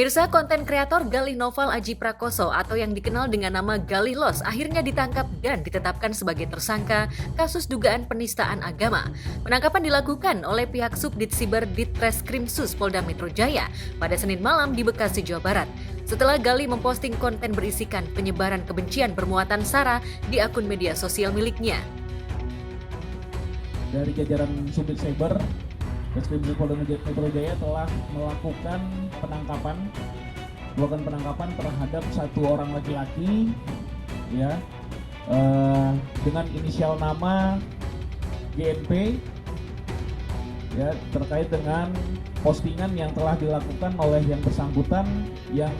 Pemirsa, konten kreator Galih Noval Aji Prakoso atau yang dikenal dengan nama Galih Los akhirnya ditangkap dan ditetapkan sebagai tersangka kasus dugaan penistaan agama. Penangkapan dilakukan oleh pihak Subdit Siber Ditreskrimsus Polda Metro Jaya pada Senin malam di Bekasi, Jawa Barat. Setelah Galih memposting konten berisikan penyebaran kebencian bermuatan sara di akun media sosial miliknya. Dari jajaran Subdit Siber Ditreskrimsus Polda Metro Jaya telah melakukan penangkapan terhadap satu orang laki-laki ya dengan inisial nama GNP ya, terkait dengan postingan yang telah dilakukan oleh yang bersangkutan yang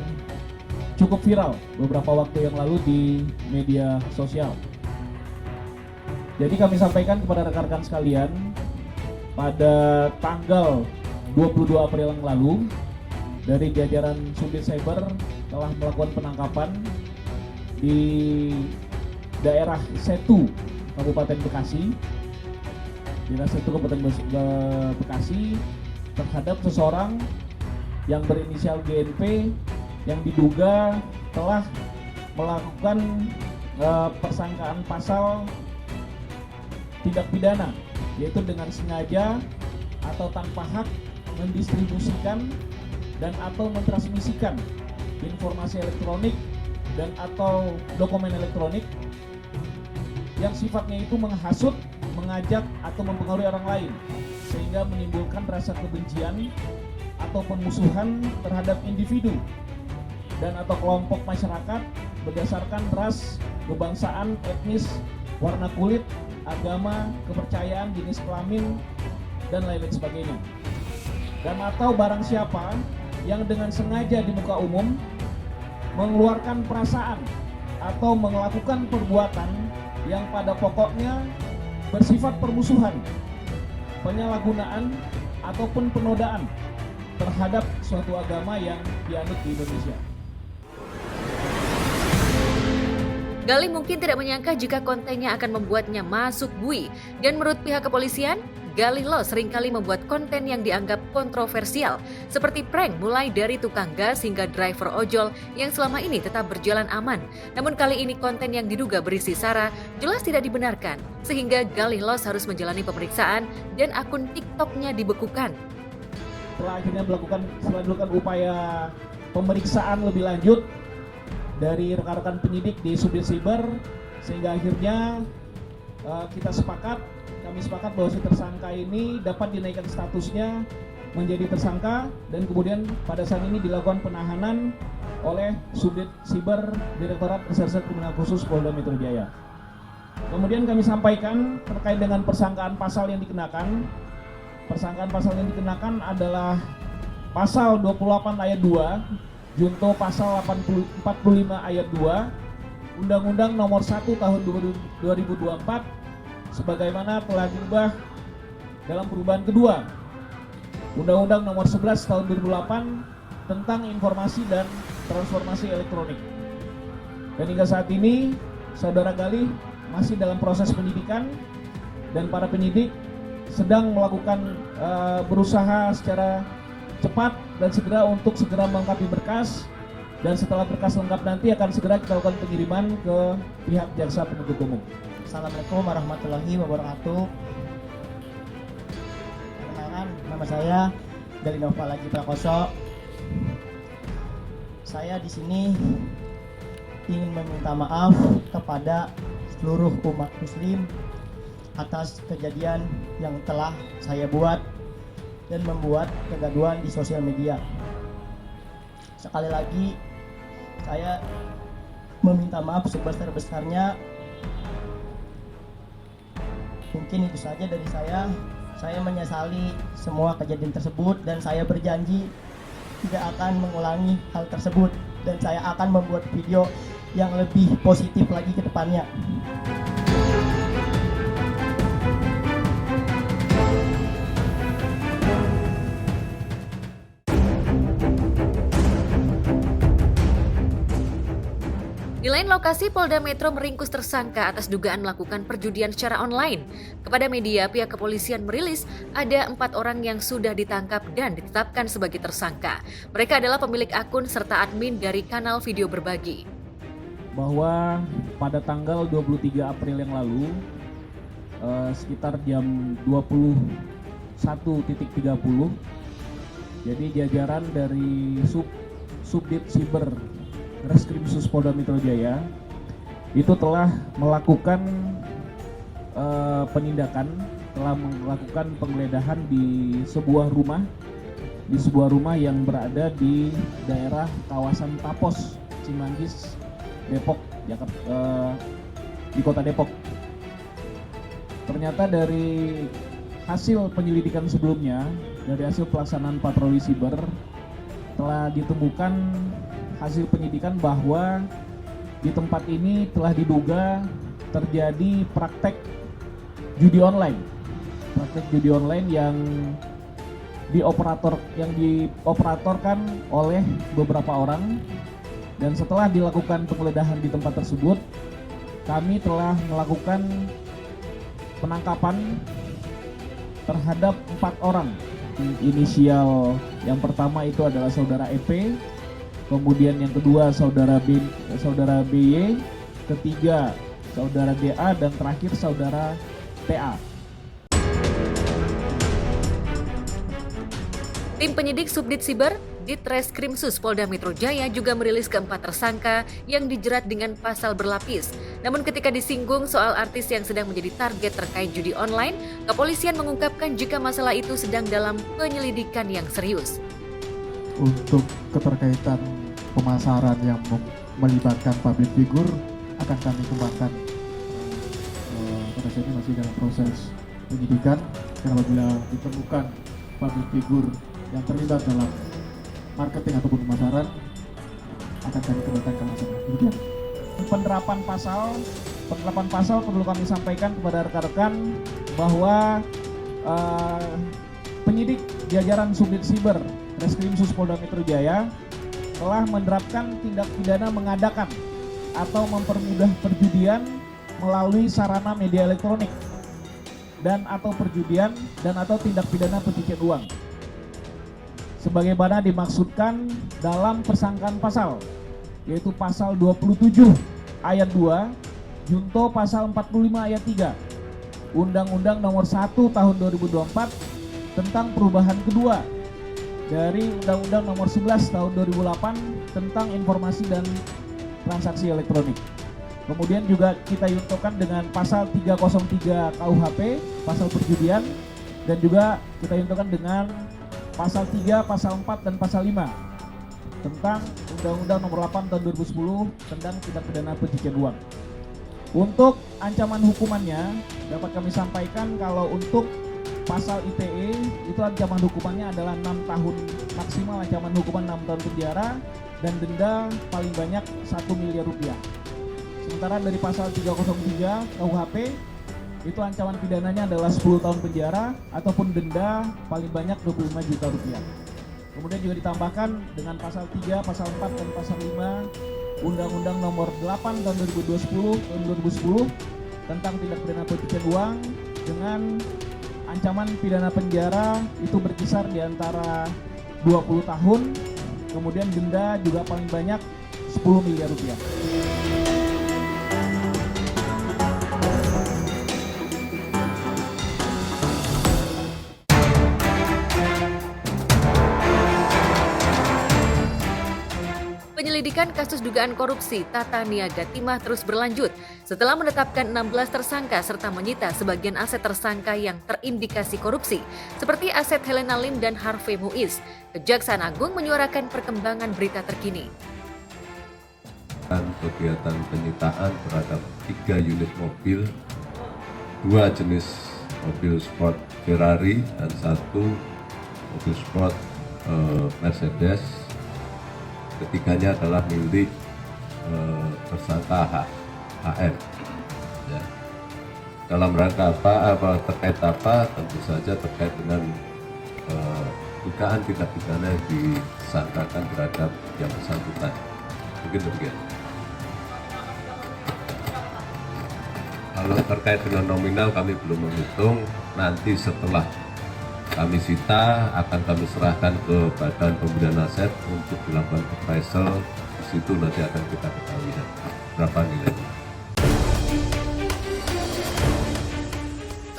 cukup viral beberapa waktu yang lalu di media sosial. Jadi kami sampaikan kepada rekan-rekan sekalian, pada tanggal 22 April yang lalu, dari jajaran Subdit Siber telah melakukan penangkapan di daerah Setu, Kabupaten Bekasi, Bekasi terhadap seseorang yang berinisial GNP yang diduga telah melakukan persangkaan pasal tindak pidana, yaitu dengan sengaja atau tanpa hak mendistribusikan dan atau mentransmisikan informasi elektronik dan atau dokumen elektronik yang sifatnya itu menghasut, mengajak atau mempengaruhi orang lain sehingga menimbulkan rasa kebencian atau pemusuhan terhadap individu dan atau kelompok masyarakat berdasarkan ras, kebangsaan, etnis, warna kulit, agama, kepercayaan, jenis kelamin, dan lain-lain sebagainya. Dan atau barang siapa yang dengan sengaja di muka umum mengeluarkan perasaan atau melakukan perbuatan yang pada pokoknya bersifat permusuhan, penyalahgunaan, ataupun penodaan terhadap suatu agama yang dianut di Indonesia. Galih mungkin tidak menyangka jika kontennya akan membuatnya masuk bui. Dan menurut pihak kepolisian, Galih Los seringkali membuat konten yang dianggap kontroversial, seperti prank mulai dari tukang gas hingga driver ojol yang selama ini tetap berjalan aman. Namun kali ini konten yang diduga berisi sara jelas tidak dibenarkan, sehingga Galih Los harus menjalani pemeriksaan dan akun TikTok-nya dibekukan. Setelah akhirnya melakukan upaya pemeriksaan lebih lanjut dari rekan-rekan penyidik di Subdit Siber, sehingga akhirnya kami sepakat bahwa si tersangka ini dapat dinaikkan statusnya menjadi tersangka, dan kemudian pada saat ini dilakukan penahanan oleh Subdit Siber Direktorat Reserse Kriminal Khusus Polda Metro Jaya. Kemudian kami sampaikan terkait dengan persangkaan pasal yang dikenakan. Persangkaan pasal yang dikenakan adalah pasal 28 ayat 2 junto pasal 45 ayat 2 Undang-Undang Nomor 1 Tahun 2024 sebagaimana telah diubah dalam perubahan kedua Undang-Undang Nomor 11 Tahun 2008 tentang informasi dan transformasi elektronik. Dan hingga saat ini Saudara Galih masih dalam proses penyidikan, dan para penyidik sedang melakukan berusaha secara cepat dan segera melengkapi berkas, dan setelah berkas lengkap nanti akan segera kita lakukan pengiriman ke pihak jaksa penuntut umum. Assalamualaikum warahmatullahi wabarakatuh. Perkenalkan, nama saya Galih Noval Aji Prakoso. Saya di sini ingin meminta maaf kepada seluruh umat muslim atas kejadian yang telah saya buat dan membuat kegaduhan di sosial media. Sekali lagi, saya meminta maaf sebesar-besarnya. Mungkin itu saja dari saya. Saya menyesali semua kejadian tersebut, dan saya berjanji tidak akan mengulangi hal tersebut, dan saya akan membuat video yang lebih positif lagi ke depannya. Di lain lokasi, Polda Metro meringkus tersangka atas dugaan melakukan perjudian secara online. Kepada media, pihak kepolisian merilis ada 4 orang yang sudah ditangkap dan ditetapkan sebagai tersangka. Mereka adalah pemilik akun serta admin dari kanal video berbagi. Bahwa pada tanggal 23 April yang lalu, sekitar jam 21.30, jadi jajaran dari Subdit Siber Reskrimsus Polda Metro Jaya itu telah melakukan penindakan, telah melakukan penggeledahan di sebuah rumah yang berada di daerah kawasan Tapos, Cimanggis, Depok, Jakarta, di kota Depok. Ternyata dari hasil penyelidikan sebelumnya, dari hasil pelaksanaan patroli siber, telah ditemukan hasil penyidikan bahwa di tempat ini telah diduga terjadi praktek judi online. Praktek judi online yang dioperatorkan oleh beberapa orang. Dan setelah dilakukan penggeledahan di tempat tersebut, kami telah melakukan penangkapan terhadap 4 orang. Inisial yang pertama itu adalah saudara EP, kemudian yang kedua saudara BY, ketiga saudara DA, dan terakhir saudara TA. Tim penyidik Subdit Siber Ditreskrimsus Polda Metro Jaya juga merilis keempat tersangka yang dijerat dengan pasal berlapis. Namun ketika disinggung soal artis yang sedang menjadi target terkait judi online, kepolisian mengungkapkan jika masalah itu sedang dalam penyelidikan yang serius. Untuk keterkaitan pemasaran yang melibatkan public figure akan kami kembangkan. Pada saat ini masih dalam proses penyidikan, dan apabila ditemukan public figure yang terlibat dalam marketing ataupun pemasaran, akan kami kembangkan ke masalah. Demikian. Penerapan pasal perlu kami sampaikan kepada rekan-rekan bahwa penyidik jajaran Subdit Siber Reskrimsus Polda Metro Jaya telah menerapkan tindak pidana mengadakan atau mempermudah perjudian melalui sarana media elektronik dan atau perjudian dan atau tindak pidana pencucian uang sebagaimana dimaksudkan dalam persangkaan pasal, yaitu pasal 27 ayat 2 junto pasal 45 ayat 3 Undang-Undang Nomor 1 Tahun 2024 tentang perubahan kedua dari Undang-Undang Nomor 11 Tahun 2008 tentang informasi dan transaksi elektronik. Kemudian juga kita yuntukan dengan pasal 303 KUHP, pasal perjudian, dan juga kita yuntukan dengan pasal 3, pasal 4, dan pasal 5 tentang Undang-Undang Nomor 8 Tahun 2010 tentang tindak pidana pencucian uang. Untuk ancaman hukumannya dapat kami sampaikan kalau untuk pasal ITE itu ancaman hukumannya adalah 6 tahun maksimal, ancaman hukuman 6 tahun penjara dan denda paling banyak 1 miliar rupiah. Sementara dari pasal 303 KUHP itu ancaman pidananya adalah 10 tahun penjara ataupun denda paling banyak 25 juta rupiah. Kemudian juga ditambahkan dengan pasal 3, pasal 4, dan pasal 5 Undang-Undang Nomor 8 Tahun 2010 tentang tindak pidana pencucian uang dengan ancaman pidana penjara itu berkisar di antara 20 tahun, kemudian denda juga paling banyak 10 miliar rupiah. Penyelidikan kasus dugaan korupsi Tata Niaga Timah terus berlanjut setelah menetapkan 16 tersangka serta menyita sebagian aset tersangka yang terindikasi korupsi seperti aset Helena Lim dan Harvey Muiz. Kejaksaan Agung menyuarakan perkembangan berita terkini. Kegiatan penyitaan terhadap 3 unit mobil, 2 jenis mobil sport Ferrari dan 1 mobil sport Mercedes. Ketiganya adalah milik tersangka HM. Ya. Dalam rangka apa, terkait apa? Tentu saja terkait dengan dugaan tindak pidana yang disangkakan terhadap yang bersangkutan. Mungkin demikian. Kalau terkait dengan nominal kami belum menghitung, nanti setelah kami sita akan kami serahkan ke Badan Pembinaan Aset untuk dilakukan appraisal. Di situ nanti akan kita ketahui berapa nilainya.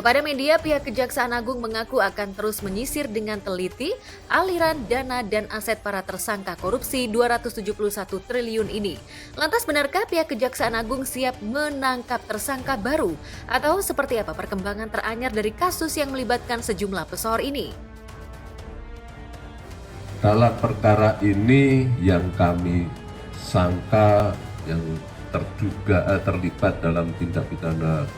Kepada media, pihak Kejaksaan Agung mengaku akan terus menyisir dengan teliti aliran dana dan aset para tersangka korupsi 271 triliun ini. Lantas benarkah pihak Kejaksaan Agung siap menangkap tersangka baru? Atau seperti apa perkembangan teranyar dari kasus yang melibatkan sejumlah pesohor ini? Dalam perkara ini yang kami sangka yang terlibat dalam tindak pidana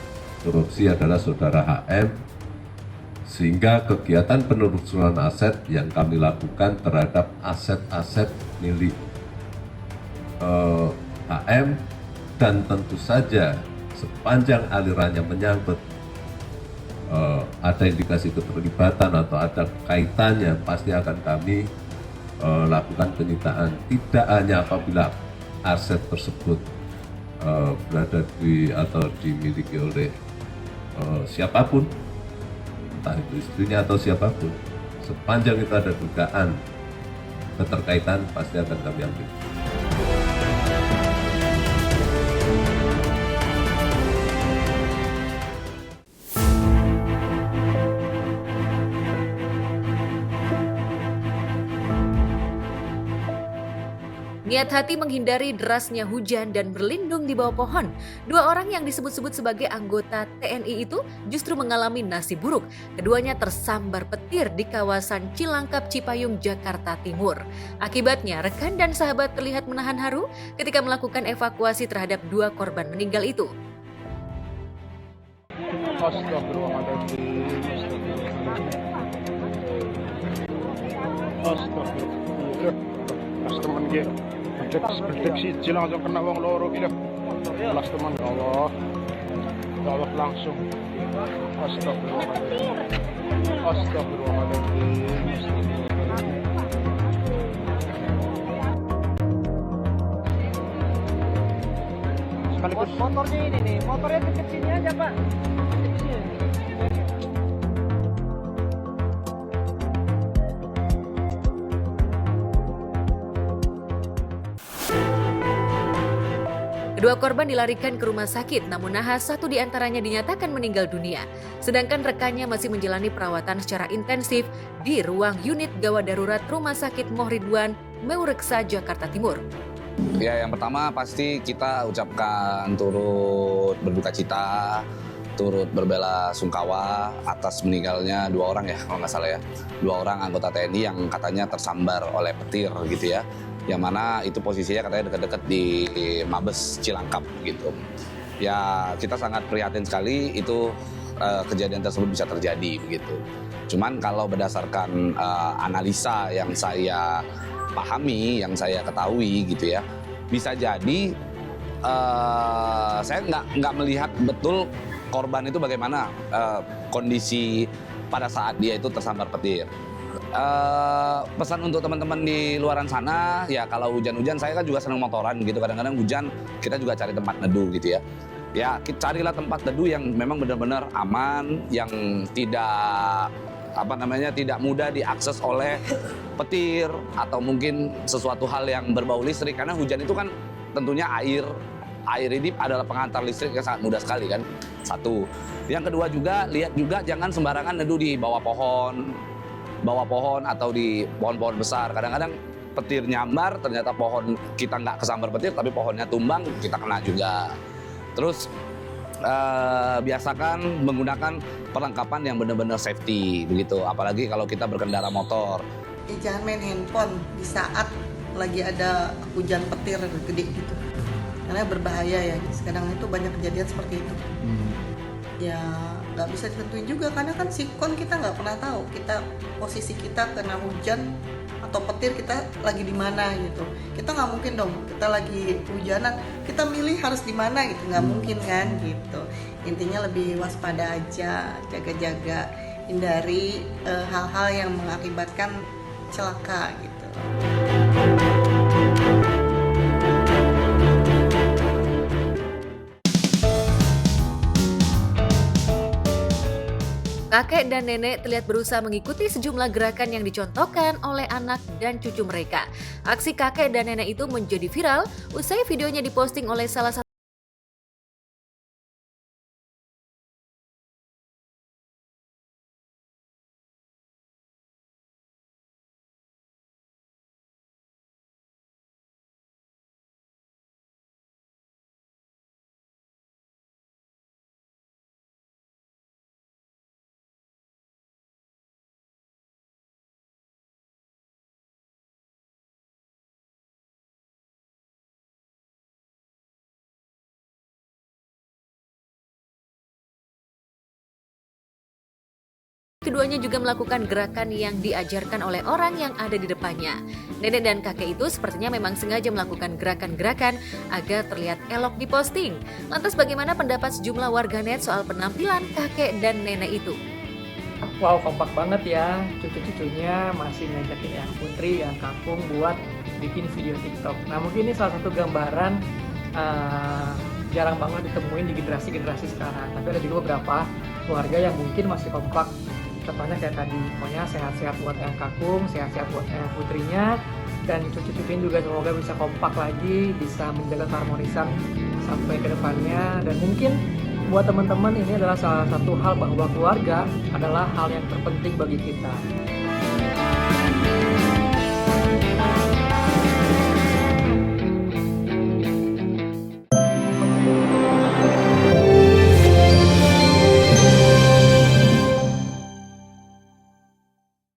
korupsi adalah saudara HM, sehingga kegiatan penelusuran aset yang kami lakukan terhadap aset-aset milik HM, dan tentu saja sepanjang alirannya menyangkut ada indikasi keterlibatan atau ada kaitannya, pasti akan kami lakukan penyitaan. Tidak hanya apabila aset tersebut berada di atau dimiliki oleh siapapun, entah itu istrinya atau siapapun, sepanjang itu ada dugaan keterkaitan pasti akan kami ambil. Niat hati menghindari derasnya hujan dan berlindung di bawah pohon. Dua orang yang disebut-sebut sebagai anggota TNI itu justru mengalami nasib buruk. Keduanya tersambar petir di kawasan Cilangkap, Cipayung, Jakarta Timur. Akibatnya, rekan dan sahabat terlihat menahan haru ketika melakukan evakuasi terhadap dua korban meninggal itu. Deteksi langsung kena wong loro gila. Kelas teman Allah. Gawat langsung. Astagfirullahaladzim. Sekaligus motornya ini nih, motornya deket sini aja Pak. Kedua korban dilarikan ke rumah sakit, namun nahas satu di antaranya dinyatakan meninggal dunia. Sedangkan rekannya masih menjalani perawatan secara intensif di ruang unit gawat darurat Rumah Sakit Mohridwan, Meureksa, Jakarta Timur. Ya, yang pertama pasti kita ucapkan turut berduka cita, turut berbela sungkawa atas meninggalnya dua orang ya, kalau nggak salah ya. Dua orang anggota TNI yang katanya tersambar oleh petir gitu ya. Yang mana itu posisinya katanya dekat-dekat di Mabes Cilangkap gitu. Ya, kita sangat prihatin sekali itu kejadian tersebut bisa terjadi begitu. Cuman kalau berdasarkan analisa yang saya pahami, yang saya ketahui gitu ya, bisa jadi saya nggak melihat betul korban itu bagaimana kondisi pada saat dia itu tersambar petir. Pesan untuk teman-teman di luaran sana, ya kalau hujan-hujan, saya kan juga senang motoran gitu, kadang-kadang hujan kita juga cari tempat neduh gitu ya. Ya, carilah tempat neduh yang memang benar-benar aman, yang tidak tidak mudah diakses oleh petir atau mungkin sesuatu hal yang berbau listrik, karena hujan itu kan tentunya air ini adalah pengantar listrik yang sangat mudah sekali kan. Satu. Yang kedua juga, lihat juga jangan sembarangan neduh di bawah pohon atau di pohon-pohon besar. Kadang-kadang petir nyambar, ternyata pohon kita nggak kesambar petir, tapi pohonnya tumbang, kita kena juga. Terus biasakan menggunakan perlengkapan yang benar-benar safety begitu, apalagi kalau kita berkendara motor. Jangan main handphone di saat lagi ada hujan petir gede gitu, karena berbahaya ya. Sekarang itu banyak kejadian seperti itu. Ya nggak bisa ditentuin juga, karena kan sikon kita nggak pernah tahu posisi kita kena hujan atau petir kita lagi di mana gitu. Kita nggak mungkin dong kita lagi hujanan kita milih harus di mana gitu, nggak mungkin kan gitu. Intinya lebih waspada aja, jaga-jaga, hindari hal-hal yang mengakibatkan celaka gitu. Kakek dan nenek terlihat berusaha mengikuti sejumlah gerakan yang dicontohkan oleh anak dan cucu mereka. Aksi kakek dan nenek itu menjadi viral usai videonya diposting oleh salah satu keduanya juga melakukan gerakan yang diajarkan oleh orang yang ada di depannya. Nenek dan kakek itu sepertinya memang sengaja melakukan gerakan-gerakan agar terlihat elok di posting. Lantas bagaimana pendapat sejumlah warganet soal penampilan kakek dan nenek itu? Wow, kompak banget ya. Cucu-cucunya masih ngajakin Eyang Putri, yang Kakung buat bikin video TikTok. Nah, mungkin ini salah satu gambaran jarang banget ditemuin di generasi-generasi sekarang. Tapi ada juga beberapa keluarga yang mungkin masih kompak. Contohnya kayak tadi, pokoknya sehat-sehat buat Eyang Kakung, sehat-sehat buat Eyang Putrinya, dan cucu-cucunya juga semoga bisa kompak lagi, bisa menjaga keharmonisan sampai ke depannya. Dan mungkin buat teman-teman ini adalah salah satu hal bahwa keluarga adalah hal yang terpenting bagi kita.